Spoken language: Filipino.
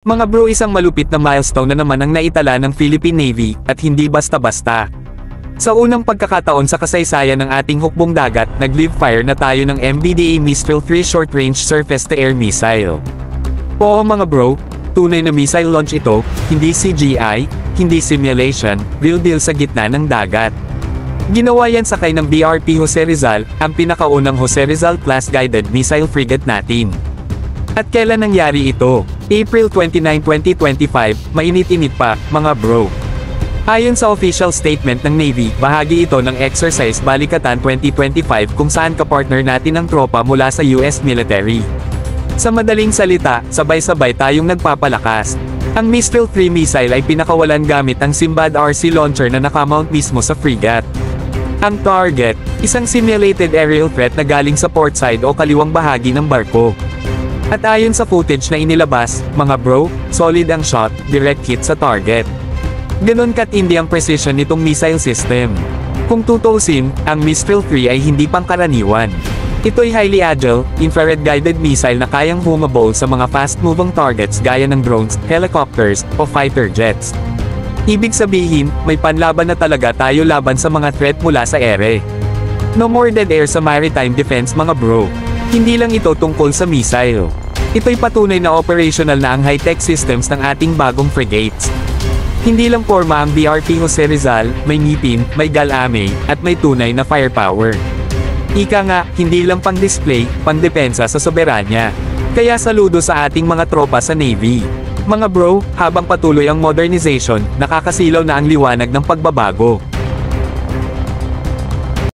Mga bro, isang malupit na milestone na naman ang naitala ng Philippine Navy, at hindi basta-basta. Sa unang pagkakataon sa kasaysayan ng ating hukbong dagat, nag-live fire na tayo ng MBDA Mistral 3 Short-Range Surface-to-Air Missile. Oo mga bro, tunay na missile launch ito, hindi CGI, hindi simulation, real deal sa gitna ng dagat. Ginawa yan sakay ng BRP Jose Rizal, ang pinakaunang Jose Rizal class guided missile frigate natin. At kailan nangyari ito? April 29, 2025, mainit-init pa, mga bro. Ayon sa official statement ng Navy, bahagi ito ng Exercise Balikatan 2025 kung saan kapartner natin ang tropa mula sa US military. Sa madaling salita, sabay-sabay tayong nagpapalakas. Ang Mistral 3 missile ay pinakawalan gamit ang Simbad RC launcher na nakamount mismo sa frigate. Ang target, isang simulated aerial threat na galing sa port side o kaliwang bahagi ng barko. At ayon sa footage na inilabas, mga bro, solid ang shot, direct hit sa target. Ganon katindi ang precision nitong missile system. Kung tutuusin, ang Mistral 3 ay hindi pangkaraniwan. Ito'y highly agile, infrared-guided missile na kayang humabol sa mga fast-moving targets gaya ng drones, helicopters, o fighter jets. Ibig sabihin, may panlaban na talaga tayo laban sa mga threat mula sa ere. No more dead air sa maritime defense mga bro. Hindi lang ito tungkol sa missile. Ito'y patunay na operational na ang high-tech systems ng ating bagong frigates. Hindi lang porma ang BRP Jose Rizal, may ngipin, may galame, at may tunay na firepower. Ika nga, hindi lang pang-display, pang-depensa sa soberanya. Kaya saludo sa ating mga tropa sa Navy. Mga bro, habang patuloy ang modernization, nakakasilaw na ang liwanag ng pagbabago.